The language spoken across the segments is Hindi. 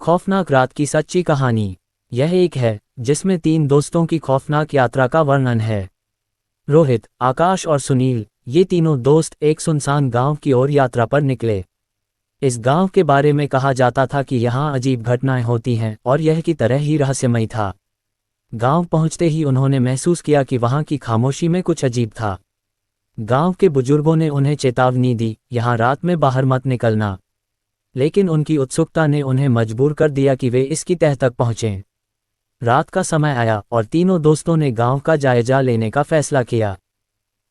खौफनाक रात की सच्ची कहानी। यह एक है जिसमें 3 दोस्तों की खौफनाक यात्रा का वर्णन है। रोहित, आकाश और सुनील, ये तीनों दोस्त एक सुनसान गांव की ओर यात्रा पर निकले। इस गांव के बारे में कहा जाता था कि यहाँ अजीब घटनाएं होती हैं और यह की तरह ही रहस्यमय था। गांव पहुंचते ही उन्होंने महसूस किया कि वहां की खामोशी में कुछ अजीब था। गांव के बुजुर्गों ने उन्हें चेतावनी दी, यहाँ रात में बाहर मत निकलना। लेकिन उनकी उत्सुकता ने उन्हें मजबूर कर दिया कि वे इसकी तह तक पहुंचें। रात का समय आया और तीनों दोस्तों ने गांव का जायजा लेने का फैसला किया।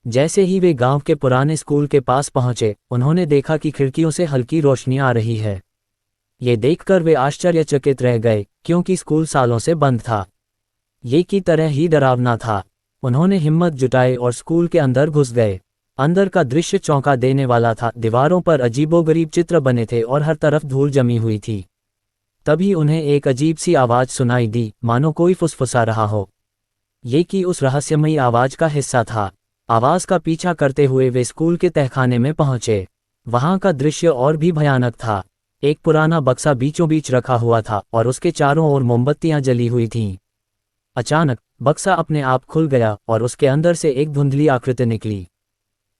जैसे ही वे गांव के पुराने स्कूल के पास पहुंचे, उन्होंने देखा कि खिड़कियों से हल्की रोशनी आ रही है। ये देखकर वे आश्चर्यचकित रह गए, क्योंकि स्कूल सालों से बंद था। ये की तरह ही डरावना था। उन्होंने हिम्मत जुटाई और स्कूल के अंदर घुस गए। अंदर का दृश्य चौंका देने वाला था। दीवारों पर अजीबोगरीब चित्र बने थे और हर तरफ धूल जमी हुई थी। तभी उन्हें एक अजीब सी आवाज़ सुनाई दी, मानो कोई फुसफुसा रहा हो। ये कि उस रहस्यमयी आवाज़ का हिस्सा था। आवाज़ का पीछा करते हुए वे स्कूल के तहखाने में पहुंचे। वहां का दृश्य और भी भयानक था। एक पुराना बक्सा बीचों बीच रखा हुआ था और उसके चारों ओर मोमबत्तियां जली हुई थीं। अचानक बक्सा अपने आप खुल गया और उसके अंदर से एक धुंधली आकृति निकली।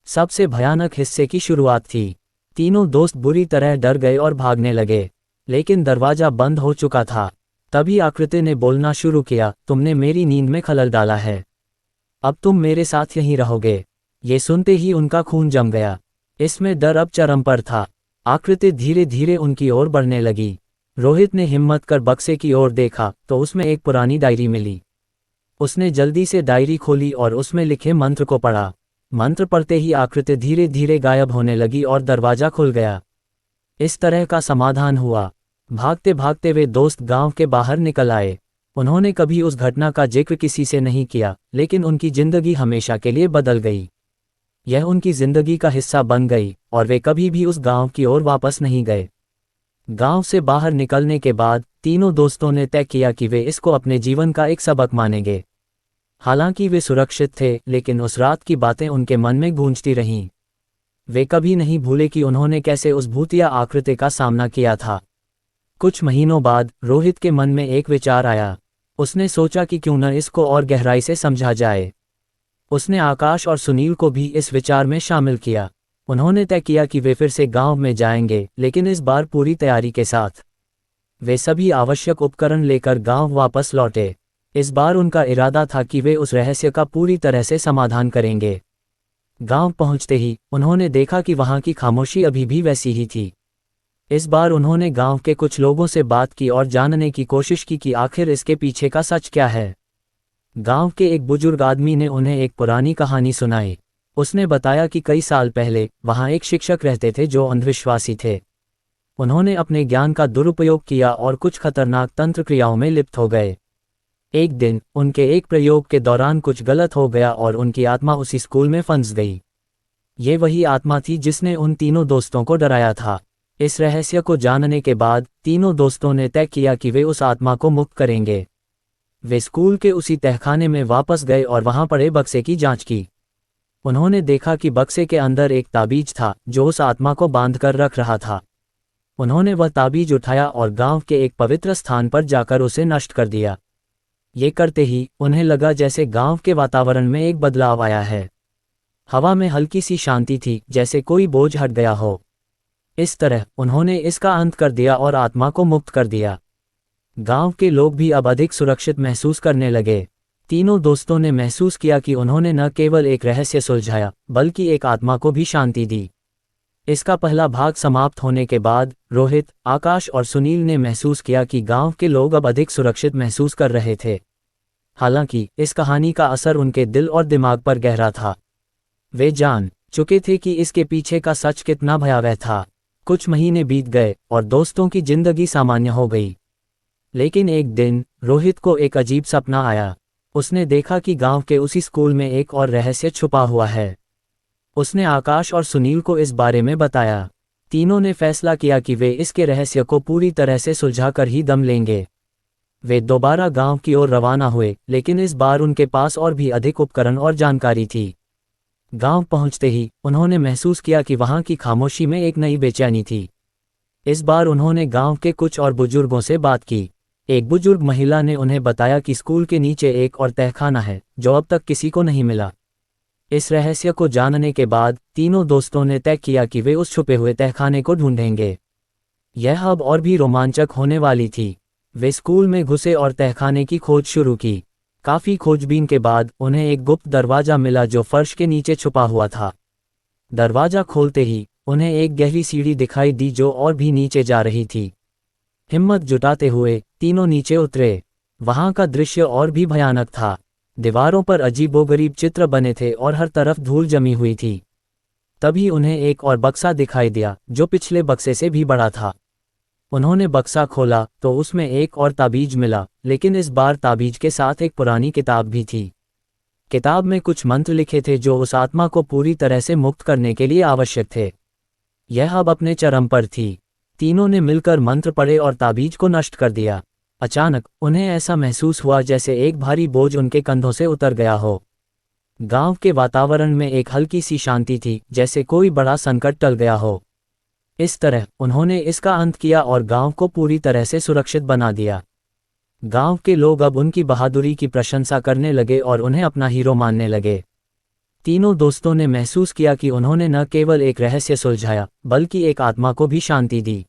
सबसे भयानक हिस्से की शुरुआत थी। तीनों दोस्त बुरी तरह डर गए और भागने लगे, लेकिन दरवाजा बंद हो चुका था। तभी आकृति ने बोलना शुरू किया, तुमने मेरी नींद में खलल डाला है। अब तुम मेरे साथ यहीं रहोगे। ये सुनते ही उनका खून जम गया। इसमें डर अब चरम पर था। आकृति धीरे धीरे उनकी ओर बढ़ने लगी। रोहित ने हिम्मत कर बक्से की ओर देखा तो उसमें एक पुरानी डायरी मिली। उसने जल्दी से डायरी खोली और उसमें लिखे मंत्र को पढ़ा। मंत्र पढ़ते ही आकृति धीरे धीरे गायब होने लगी और दरवाजा खुल गया। इस तरह का समाधान हुआ। भागते भागते वे दोस्त गांव के बाहर निकल आए। उन्होंने कभी उस घटना का जिक्र किसी से नहीं किया, लेकिन उनकी जिंदगी हमेशा के लिए बदल गई। यह उनकी जिंदगी का हिस्सा बन गई और वे कभी भी उस गांव की ओर वापस नहीं गए। गांव से बाहर निकलने के बाद तीनों दोस्तों ने तय किया कि वे इसको अपने जीवन का एक सबक मानेंगे। हालांकि वे सुरक्षित थे, लेकिन उस रात की बातें उनके मन में गूंजती रहीं। वे कभी नहीं भूले कि उन्होंने कैसे उस भूतिया आकृति का सामना किया था। कुछ महीनों बाद रोहित के मन में एक विचार आया। उसने सोचा कि क्यों न इसको और गहराई से समझा जाए। उसने आकाश और सुनील को भी इस विचार में शामिल किया। उन्होंने तय किया कि वे फिर से गांव में जाएंगे, लेकिन इस बार पूरी तैयारी के साथ। वे सभी आवश्यक उपकरण लेकर गांव वापस लौटे। इस बार उनका इरादा था कि वे उस रहस्य का पूरी तरह से समाधान करेंगे। गांव पहुंचते ही उन्होंने देखा कि वहां की खामोशी अभी भी वैसी ही थी। इस बार उन्होंने गांव के कुछ लोगों से बात की और जानने की कोशिश की कि आखिर इसके पीछे का सच क्या है। गांव के एक बुजुर्ग आदमी ने उन्हें एक पुरानी कहानी सुनाई। उसने बताया कि कई साल पहले वहां एक शिक्षक रहते थे जो अंधविश्वासी थे। उन्होंने अपने ज्ञान का दुरुपयोग किया और कुछ खतरनाक तंत्र क्रियाओं में लिप्त हो गए। एक दिन उनके एक प्रयोग के दौरान कुछ गलत हो गया और उनकी आत्मा उसी स्कूल में फंस गई। ये वही आत्मा थी जिसने उन तीनों दोस्तों को डराया था। इस रहस्य को जानने के बाद तीनों दोस्तों ने तय किया कि वे उस आत्मा को मुक्त करेंगे। वे स्कूल के उसी तहखाने में वापस गए और वहां पड़े बक्से की जांच की। उन्होंने देखा कि बक्से के अंदर एक ताबीज था जो उस आत्मा को बांध कर रख रहा था। उन्होंने वह ताबीज उठाया और गांव के एक पवित्र स्थान पर जाकर उसे नष्ट कर दिया। ये करते ही उन्हें लगा जैसे गांव के वातावरण में एक बदलाव आया है। हवा में हल्की सी शांति थी, जैसे कोई बोझ हट गया हो। इस तरह उन्होंने इसका अंत कर दिया और आत्मा को मुक्त कर दिया। गांव के लोग भी अब अधिक सुरक्षित महसूस करने लगे। तीनों दोस्तों ने महसूस किया कि उन्होंने न केवल एक रहस्य सुलझाया, बल्कि एक आत्मा को भी शांति दी। इसका पहला भाग समाप्त होने के बाद रोहित, आकाश और सुनील ने महसूस किया कि गांव के लोग अब अधिक सुरक्षित महसूस कर रहे थे। हालांकि इस कहानी का असर उनके दिल और दिमाग पर गहरा था। वे जान चुके थे कि इसके पीछे का सच कितना भयावह था। कुछ महीने बीत गए और दोस्तों की जिंदगी सामान्य हो गई। लेकिन एक दिन रोहित को एक अजीब सपना आया। उसने देखा कि गांव के उसी स्कूल में एक और रहस्य छुपा हुआ है। उसने आकाश और सुनील को इस बारे में बताया। तीनों ने फैसला किया कि वे इसके रहस्य को पूरी तरह से सुलझा कर ही दम लेंगे। वे दोबारा गांव की ओर रवाना हुए, लेकिन इस बार उनके पास और भी अधिक उपकरण और जानकारी थी। गांव पहुंचते ही उन्होंने महसूस किया कि वहां की खामोशी में एक नई बेचैनी थी। इस बार उन्होंने गांव के कुछ और बुजुर्गों से बात की। एक बुजुर्ग महिला ने उन्हें बताया कि स्कूल के नीचे एक और तहखाना है जो अब तक किसी को नहीं मिला। इस रहस्य को जानने के बाद तीनों दोस्तों ने तय किया कि वे उस छुपे हुए तहखाने को ढूंढेंगे। यह अब और भी रोमांचक होने वाली थी। वे स्कूल में घुसे और तहखाने की खोज शुरू की। काफी खोजबीन के बाद उन्हें एक गुप्त दरवाजा मिला जो फर्श के नीचे छुपा हुआ था। दरवाजा खोलते ही उन्हें एक गहरी सीढ़ी दिखाई दी जो और भी नीचे जा रही थी। हिम्मत जुटाते हुए तीनों नीचे उतरे। वहां का दृश्य और भी भयानक था। दीवारों पर अजीबोगरीब चित्र बने थे और हर तरफ धूल जमी हुई थी। तभी उन्हें एक और बक्सा दिखाई दिया जो पिछले बक्से से भी बड़ा था। उन्होंने बक्सा खोला तो उसमें एक और ताबीज मिला, लेकिन इस बार ताबीज के साथ एक पुरानी किताब भी थी। किताब में कुछ मंत्र लिखे थे जो उस आत्मा को पूरी तरह से मुक्त करने के लिए आवश्यक थे। यह अब अपने चरम पर थी। तीनों ने मिलकर मंत्र पढ़े और ताबीज को नष्ट कर दिया। अचानक उन्हें ऐसा महसूस हुआ जैसे एक भारी बोझ उनके कंधों से उतर गया हो। गांव के वातावरण में एक हल्की सी शांति थी, जैसे कोई बड़ा संकट टल गया हो। इस तरह उन्होंने इसका अंत किया और गांव को पूरी तरह से सुरक्षित बना दिया। गांव के लोग अब उनकी बहादुरी की प्रशंसा करने लगे और उन्हें अपना हीरो मानने लगे। तीनों दोस्तों ने महसूस किया कि उन्होंने न केवल एक रहस्य सुलझाया बल्कि एक आत्मा को भी शांति दी।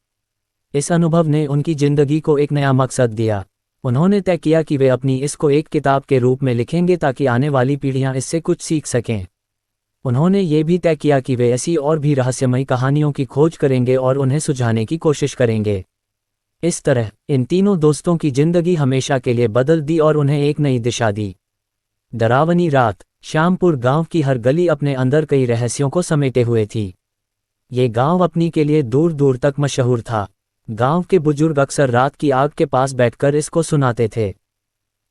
इस अनुभव ने उनकी जिंदगी को एक नया मकसद दिया। उन्होंने तय किया कि वे अपनी इसको एक किताब के रूप में लिखेंगे ताकि आने वाली पीढ़ियां इससे कुछ सीख सकें। उन्होंने ये भी तय किया कि वे ऐसी और भी रहस्यमयी कहानियों की खोज करेंगे और उन्हें सुझाने की कोशिश करेंगे। इस तरह इन तीनों दोस्तों की जिंदगी हमेशा के लिए बदल दी और उन्हें एक नई दिशा दी। डरावनी रात। श्यामपुर गांव की हर गली अपने अंदर कई रहस्यों को समेटे हुए थी। ये गांव अपनी के लिए दूर दूर तक मशहूर था। गांव के बुजुर्ग अक्सर रात की आग के पास बैठकर इसको सुनाते थे।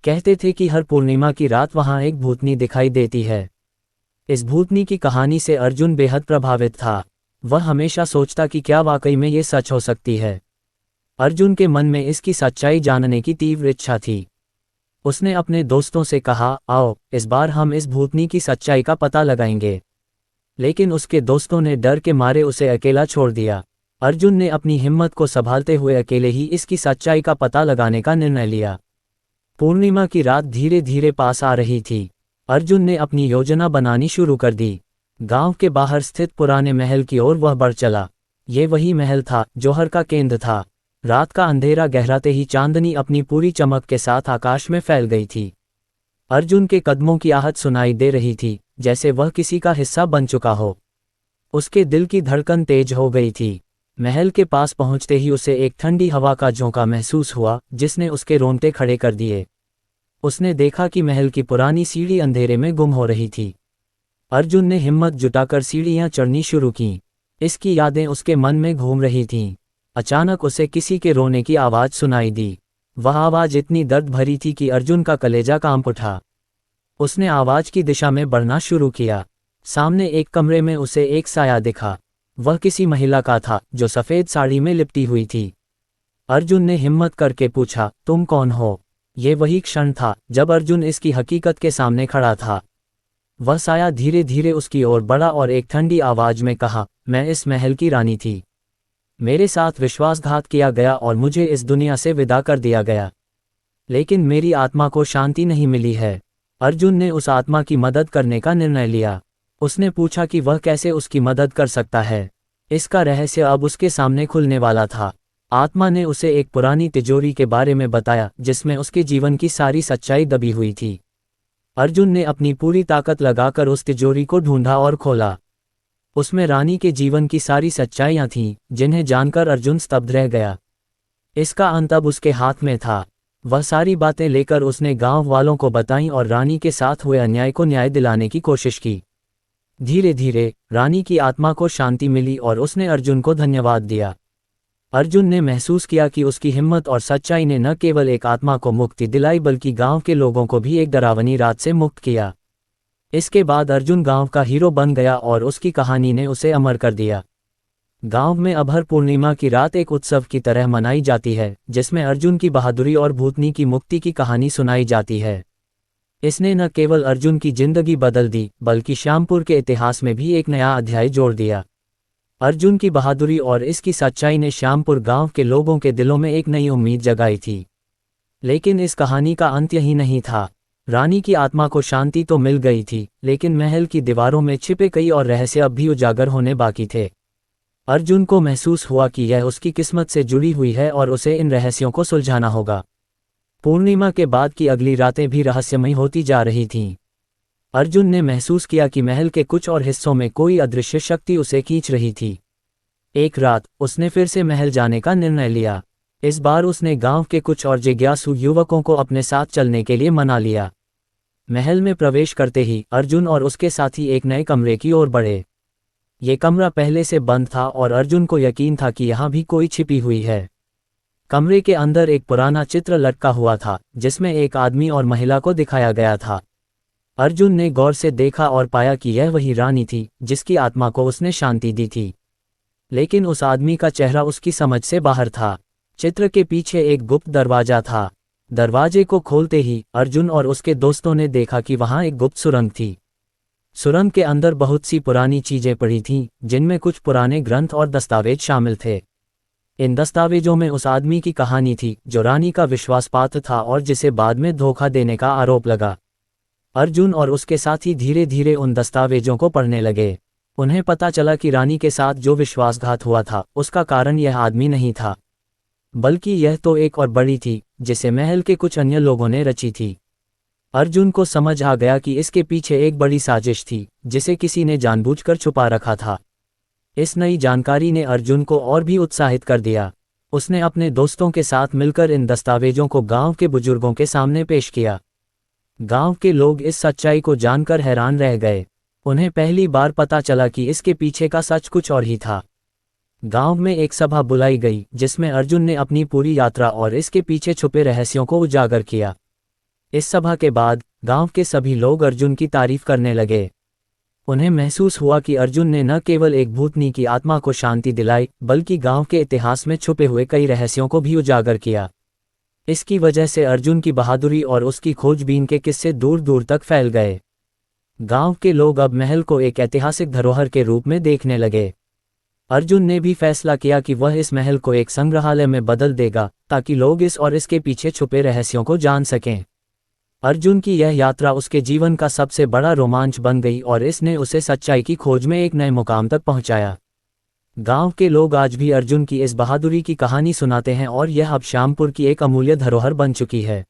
कहते थे कि हर पूर्णिमा की रात वहां एक भूतनी दिखाई देती है। इस भूतनी की कहानी से अर्जुन बेहद प्रभावित था। वह हमेशा सोचता कि क्या वाकई में ये सच हो सकती है। अर्जुन के मन में इसकी सच्चाई जानने की तीव्र इच्छा थी। उसने अपने दोस्तों से कहा, आओ इस बार हम इस भूतनी की सच्चाई का पता लगाएंगे। लेकिन उसके दोस्तों ने डर के मारे उसे अकेला छोड़ दिया। अर्जुन ने अपनी हिम्मत को संभालते हुए अकेले ही इसकी सच्चाई का पता लगाने का निर्णय लिया। पूर्णिमा की रात धीरे धीरे पास आ रही थी। अर्जुन ने अपनी योजना बनानी शुरू कर दी। गांव के बाहर स्थित पुराने महल की ओर वह बढ़ चला। ये वही महल था जो हर का केंद्र था। रात का अंधेरा गहराते ही चांदनी अपनी पूरी चमक के साथ आकाश में फैल गई थी। अर्जुन के कदमों की आहट सुनाई दे रही थी, जैसे वह किसी का हिस्सा बन चुका हो। उसके दिल की धड़कन तेज हो गई थी। महल के पास पहुंचते ही उसे एक ठंडी हवा का झोंका महसूस हुआ जिसने उसके रोंगटे खड़े कर दिए। उसने देखा कि महल की पुरानी सीढ़ी अंधेरे में गुम हो रही थी। अर्जुन ने हिम्मत जुटाकर सीढ़ियां चढ़नी शुरू कीं। इसकी यादें उसके मन में घूम रही थीं। अचानक उसे किसी के रोने की आवाज़ सुनाई दी। वह आवाज़ इतनी दर्द भरी थी कि अर्जुन का कलेजा कांप उठा। उसने आवाज़ की दिशा में बढ़ना शुरू किया। सामने एक कमरे में उसे एक साया दिखा। वह किसी महिला का था जो सफ़ेद साड़ी में लिपटी हुई थी। अर्जुन ने हिम्मत करके पूछा, तुम कौन हो? ये वही क्षण था जब अर्जुन इसकी हकीकत के सामने खड़ा था। वह साया धीरे धीरे उसकी ओर बढ़ा और एक ठंडी आवाज़ में कहा, मैं इस महल की रानी थी। मेरे साथ विश्वासघात किया गया और मुझे इस दुनिया से विदा कर दिया गया। लेकिन मेरी आत्मा को शांति नहीं मिली है। अर्जुन ने उस आत्मा की मदद करने का निर्णय लिया। उसने पूछा कि वह कैसे उसकी मदद कर सकता है। इसका रहस्य अब उसके सामने खुलने वाला था। आत्मा ने उसे एक पुरानी तिजोरी के बारे में बताया जिसमें उसके जीवन की सारी सच्चाई दबी हुई थी। अर्जुन ने अपनी पूरी ताकत लगाकर उस तिजोरी को ढूंढा और खोला। उसमें रानी के जीवन की सारी सच्चाइयां थीं, जिन्हें जानकर अर्जुन स्तब्ध रह गया। इसका अंत अब उसके हाथ में था। वह सारी बातें लेकर उसने गांव वालों को बताईं और रानी के साथ हुए अन्याय को न्याय दिलाने की कोशिश की। धीरे धीरे रानी की आत्मा को शांति मिली और उसने अर्जुन को धन्यवाद दिया। अर्जुन ने महसूस किया कि उसकी हिम्मत और सच्चाई ने न केवल एक आत्मा को मुक्ति दिलाई बल्कि गांव के लोगों को भी एक डरावनी रात से मुक्त किया। इसके बाद अर्जुन गांव का हीरो बन गया और उसकी कहानी ने उसे अमर कर दिया। गांव में अब हर पूर्णिमा की रात एक उत्सव की तरह मनाई जाती है, जिसमें अर्जुन की बहादुरी और भूतनी की मुक्ति की कहानी सुनाई जाती है। इसने न केवल अर्जुन की जिंदगी बदल दी बल्कि श्यामपुर के इतिहास में भी एक नया अध्याय जोड़ दिया। अर्जुन की बहादुरी और इसकी सच्चाई ने श्यामपुर गांव के लोगों के दिलों में एक नई उम्मीद जगाई थी। लेकिन इस कहानी का अंत यही नहीं था। रानी की आत्मा को शांति तो मिल गई थी, लेकिन महल की दीवारों में छिपे कई और रहस्य अब भी उजागर होने बाकी थे। अर्जुन को महसूस हुआ कि यह उसकी किस्मत से जुड़ी हुई है और उसे इन रहस्यों को सुलझाना होगा। पूर्णिमा के बाद की अगली रातें भी रहस्यमयी होती जा रही थीं। अर्जुन ने महसूस किया कि महल के कुछ और हिस्सों में कोई अदृश्य शक्ति उसे खींच रही थी। एक रात उसने फिर से महल जाने का निर्णय लिया। इस बार उसने गांव के कुछ और जिज्ञासु युवकों को अपने साथ चलने के लिए मना लिया। महल में प्रवेश करते ही अर्जुन और उसके साथी एक नए कमरे की ओर बढ़े। ये कमरा पहले से बंद था और अर्जुन को यकीन था कि यहाँ भी कोई छिपी हुई है। कमरे के अंदर एक पुराना चित्र लटका हुआ था, जिसमें एक आदमी और महिला को दिखाया गया था। अर्जुन ने गौर से देखा और पाया कि यह वही रानी थी जिसकी आत्मा को उसने शांति दी थी। लेकिन उस आदमी का चेहरा उसकी समझ से बाहर था। चित्र के पीछे एक गुप्त दरवाजा था। दरवाजे को खोलते ही अर्जुन और उसके दोस्तों ने देखा कि वहां एक गुप्त सुरंग थी। सुरंग के अंदर बहुत सी पुरानी चीजें पड़ी थीं, जिनमें कुछ पुराने ग्रंथ और दस्तावेज शामिल थे। इन दस्तावेजों में उस आदमी की कहानी थी जो रानी का विश्वासपात्र था और जिसे बाद में धोखा देने का आरोप लगा। अर्जुन और उसके साथी धीरे धीरे उन दस्तावेजों को पढ़ने लगे। उन्हें पता चला कि रानी के साथ जो विश्वासघात हुआ था, उसका कारण यह आदमी नहीं था, बल्कि यह तो एक और बड़ी थी जिसे महल के कुछ अन्य लोगों ने रची थी। अर्जुन को समझ आ गया कि इसके पीछे एक बड़ी साजिश थी जिसे किसी ने जानबूझकर छुपा रखा था। इस नई जानकारी ने अर्जुन को और भी उत्साहित कर दिया। उसने अपने दोस्तों के साथ मिलकर इन दस्तावेजों को गांव के बुजुर्गों के सामने पेश किया। गांव के लोग इस सच्चाई को जानकर हैरान रह गए। उन्हें पहली बार पता चला कि इसके पीछे का सच कुछ और ही था। गांव में एक सभा बुलाई गई जिसमें अर्जुन ने अपनी पूरी यात्रा और इसके पीछे छुपे रहस्यों को उजागर किया। इस सभा के बाद गांव के सभी लोग अर्जुन की तारीफ करने लगे। उन्हें महसूस हुआ कि अर्जुन ने न केवल एक भूतनी की आत्मा को शांति दिलाई, बल्कि गांव के इतिहास में छुपे हुए कई रहस्यों को भी उजागर किया। इसकी वजह से अर्जुन की बहादुरी और उसकी खोजबीन के किस्से दूर दूर तक फैल गए। गांव के लोग अब महल को एक ऐतिहासिक धरोहर के रूप में देखने लगे। अर्जुन ने भी फैसला किया कि वह इस महल को एक संग्रहालय में बदल देगा, ताकि लोग इस और इसके पीछे छुपे रहस्यों को जान सकें। अर्जुन की यह यात्रा उसके जीवन का सबसे बड़ा रोमांच बन गई और इसने उसे सच्चाई की खोज में एक नए मुकाम तक पहुंचाया। गांव के लोग आज भी अर्जुन की इस बहादुरी की कहानी सुनाते हैं और यह अब श्यामपुर की एक अमूल्य धरोहर बन चुकी है।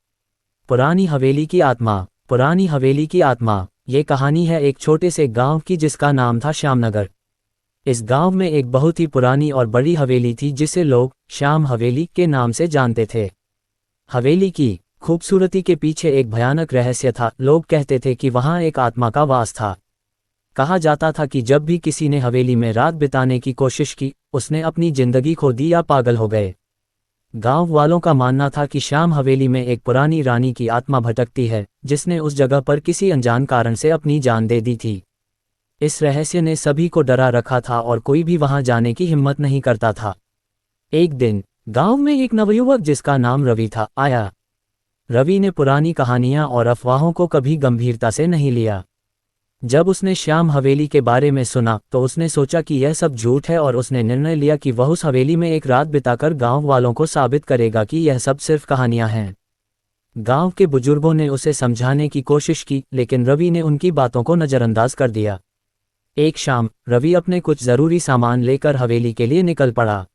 पुरानी हवेली की आत्मा। पुरानी हवेली की आत्मा। ये कहानी है एक छोटे से गांव की जिसका नाम था श्यामनगर। इस गांव में एक बहुत ही पुरानी और बड़ी हवेली थी जिसे लोग श्याम हवेली के नाम से जानते थे। हवेली की खूबसूरती के पीछे एक भयानक रहस्य था। लोग कहते थे कि वहां एक आत्मा का वास था। कहा जाता था कि जब भी किसी ने हवेली में रात बिताने की कोशिश की, उसने अपनी जिंदगी खो दी या पागल हो गए। गांव वालों का मानना था कि श्याम हवेली में एक पुरानी रानी की आत्मा भटकती है, जिसने उस जगह पर किसी अनजान कारण से अपनी जान दे दी थी। इस रहस्य ने सभी को डरा रखा था और कोई भी वहां जाने की हिम्मत नहीं करता था। एक दिन गांव में एक नवयुवक जिसका नाम रवि था आया। रवि ने पुरानी कहानियां और अफवाहों को कभी गंभीरता से नहीं लिया। जब उसने श्याम हवेली के बारे में सुना तो उसने सोचा कि यह सब झूठ है और उसने निर्णय लिया कि वह उस हवेली में एक रात बिताकर गांव वालों को साबित करेगा कि यह सब सिर्फ कहानियां हैं। गांव के बुजुर्गों ने उसे समझाने की कोशिश की, लेकिन रवि ने उनकी बातों को नजरअंदाज कर दिया। एक शाम रवि अपने कुछ जरूरी सामान लेकर हवेली के लिए निकल पड़ा।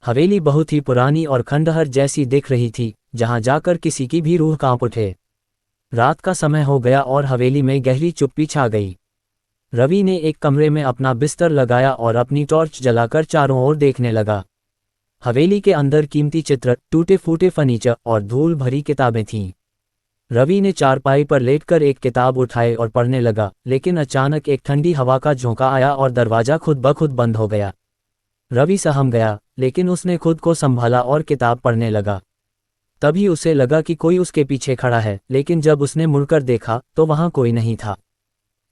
हवेली बहुत ही पुरानी और खंडहर जैसी दिख रही थी, जहां जाकर किसी की भी रूह कांप उठे। रात का समय हो गया और हवेली में गहरी चुप्पी छा गई। रवि ने एक कमरे में अपना बिस्तर लगाया और अपनी टॉर्च जलाकर चारों ओर देखने लगा। हवेली के अंदर कीमती चित्र, टूटे फूटे फर्नीचर और धूल भरी किताबें थीं। रवि ने चारपाई पर लेटकर एक किताब उठाए और पढ़ने लगा, लेकिन अचानक एक ठंडी हवा का झोंका आया और दरवाजा खुद ब खुद बंद हो गया। रवि सहम गया, लेकिन उसने खुद को संभाला और किताब पढ़ने लगा। तभी उसे लगा कि कोई उसके पीछे खड़ा है, लेकिन जब उसने मुड़कर देखा तो वहां कोई नहीं था।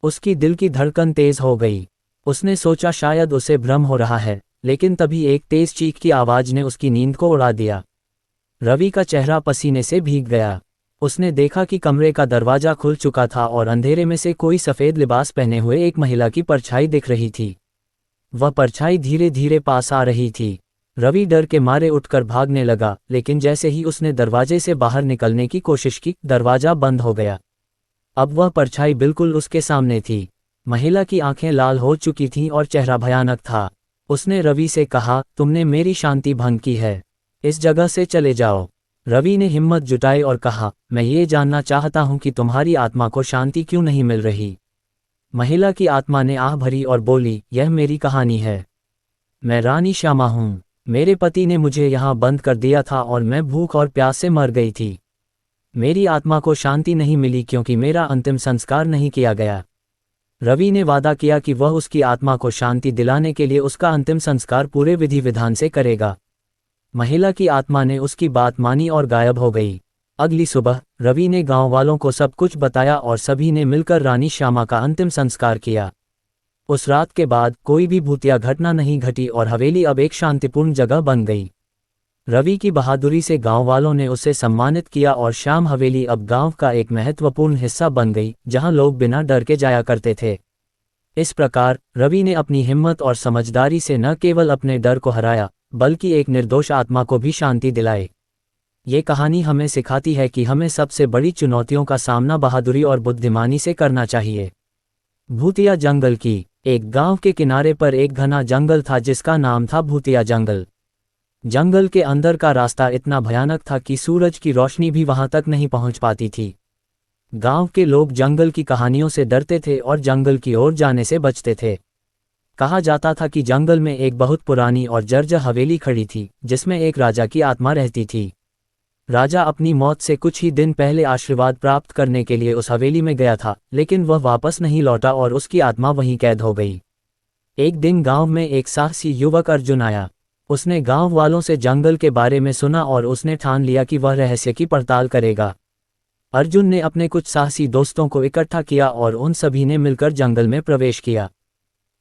उसकी दिल की धड़कन तेज हो गई। उसने सोचा शायद उसे भ्रम हो रहा है, लेकिन तभी एक तेज चीख की आवाज ने उसकी नींद को उड़ा दिया। रवि का चेहरा पसीने से भीग गया। उसने देखा कि कमरे का दरवाजा खुल चुका था और अंधेरे में से कोई सफेद लिबास पहने हुए एक महिला की परछाई दिख रही थी। वह परछाई धीरे धीरे पास आ रही थी। रवि डर के मारे उठकर भागने लगा, लेकिन जैसे ही उसने दरवाजे से बाहर निकलने की कोशिश की, दरवाजा बंद हो गया। अब वह परछाई बिल्कुल उसके सामने थी। महिला की आंखें लाल हो चुकी थीं और चेहरा भयानक था। उसने रवि से कहा, तुमने मेरी शांति भंग की है, इस जगह से चले जाओ। रवि ने हिम्मत जुटाई और कहा, मैं ये जानना चाहता हूं कि तुम्हारी आत्मा को शांति क्यों नहीं मिल रही। महिला की आत्मा ने आह भरी और बोली, यह मेरी कहानी है। मैं रानी श्यामा हूं। मेरे पति ने मुझे यहाँ बंद कर दिया था और मैं भूख और प्यास से मर गई थी। मेरी आत्मा को शांति नहीं मिली क्योंकि मेरा अंतिम संस्कार नहीं किया गया। रवि ने वादा किया कि वह उसकी आत्मा को शांति दिलाने के लिए उसका अंतिम संस्कार पूरे विधि विधान से करेगा। महिला की आत्मा ने उसकी बात मानी और गायब हो गई। अगली सुबह रवि ने गांव वालों को सब कुछ बताया और सभी ने मिलकर रानी श्यामा का अंतिम संस्कार किया। उस रात के बाद कोई भी भूतिया घटना नहीं घटी और हवेली अब एक शांतिपूर्ण जगह बन गई। रवि की बहादुरी से गांव वालों ने उसे सम्मानित किया और श्याम हवेली अब गांव का एक महत्वपूर्ण हिस्सा बन गई, जहां लोग बिना डर के जाया करते थे। इस प्रकार रवि ने अपनी हिम्मत और समझदारी से न केवल अपने डर को हराया, बल्कि एक निर्दोष आत्मा को भी शांति दिलाई। ये कहानी हमें सिखाती है कि हमें सबसे बड़ी चुनौतियों का सामना बहादुरी और बुद्धिमानी से करना चाहिए। भूतिया जंगल की एक गांव के किनारे पर एक घना जंगल था जिसका नाम था भूतिया जंगल। जंगल के अंदर का रास्ता इतना भयानक था कि सूरज की रोशनी भी वहां तक नहीं पहुंच पाती थी। गांव के लोग जंगल की कहानियों से डरते थे और जंगल की ओर जाने से बचते थे। कहा जाता था कि जंगल में एक बहुत पुरानी और जर्जर हवेली खड़ी थी, जिसमें एक राजा की आत्मा रहती थी। राजा अपनी मौत से कुछ ही दिन पहले आशीर्वाद प्राप्त करने के लिए उस हवेली में गया था, लेकिन वह वापस नहीं लौटा और उसकी आत्मा वहीं कैद हो गई। एक दिन गांव में एक साहसी युवक अर्जुन आया। उसने गांव वालों से जंगल के बारे में सुना और उसने ठान लिया कि वह रहस्य की पड़ताल करेगा। अर्जुन ने अपने कुछ साहसी दोस्तों को इकट्ठा किया और उन सभी ने मिलकर जंगल में प्रवेश किया।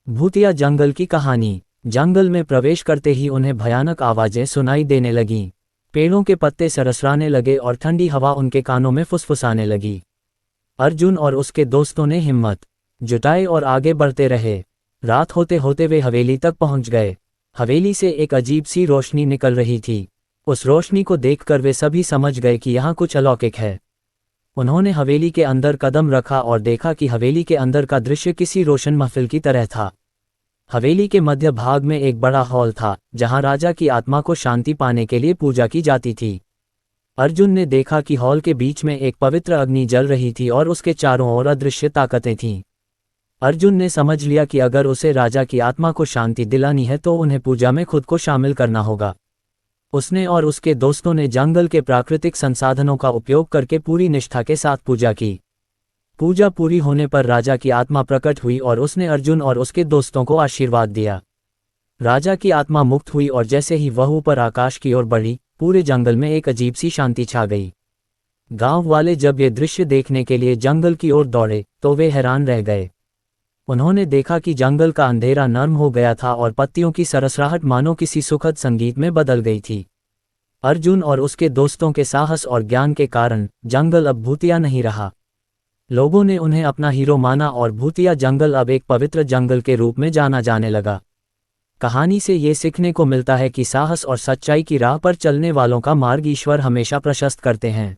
भूतिया जंगल की कहानी। जंगल में प्रवेश करते ही उन्हें भयानक आवाजें सुनाई देने लगीं। पेड़ों के पत्ते सरसराने लगे और ठंडी हवा उनके कानों में फुसफुसाने लगी। अर्जुन और उसके दोस्तों ने हिम्मत जुटाई और आगे बढ़ते रहे। रात होते होते वे हवेली तक पहुंच गए। हवेली से एक अजीब सी रोशनी निकल रही थी। उस रोशनी को देखकर वे सभी समझ गए कि यहाँ कुछ अलौकिक है। उन्होंने हवेली के अंदर कदम रखा और देखा कि हवेली के अंदर का दृश्य किसी रोशन महफिल की तरह था। हवेली के मध्य भाग में एक बड़ा हॉल था, जहां राजा की आत्मा को शांति पाने के लिए पूजा की जाती थी। अर्जुन ने देखा कि हॉल के बीच में एक पवित्र अग्नि जल रही थी और उसके चारों ओर अदृश्य ताकतें थीं। अर्जुन ने समझ लिया कि अगर उसे राजा की आत्मा को शांति दिलानी है तो उन्हें पूजा में खुद को शामिल करना होगा। उसने और उसके दोस्तों ने जंगल के प्राकृतिक संसाधनों का उपयोग करके पूरी निष्ठा के साथ पूजा की। पूजा पूरी होने पर राजा की आत्मा प्रकट हुई और उसने अर्जुन और उसके दोस्तों को आशीर्वाद दिया। राजा की आत्मा मुक्त हुई और जैसे ही वह ऊपर आकाश की ओर बढ़ी, पूरे जंगल में एक अजीब सी शांति छा गई। गांव वाले जब ये दृश्य देखने के लिए जंगल की ओर दौड़े तो वे हैरान रह गए। उन्होंने देखा कि जंगल का अंधेरा नर्म हो गया था और पत्तियों की सरसराहट मानो किसी सुखद संगीत में बदल गई थी। अर्जुन और उसके दोस्तों के साहस और ज्ञान के कारण जंगल अब भूतिया नहीं रहा। लोगों ने उन्हें अपना हीरो माना और भूतिया जंगल अब एक पवित्र जंगल के रूप में जाना जाने लगा। कहानी से ये सीखने को मिलता है कि साहस और सच्चाई की राह पर चलने वालों का मार्ग ईश्वर हमेशा प्रशस्त करते हैं।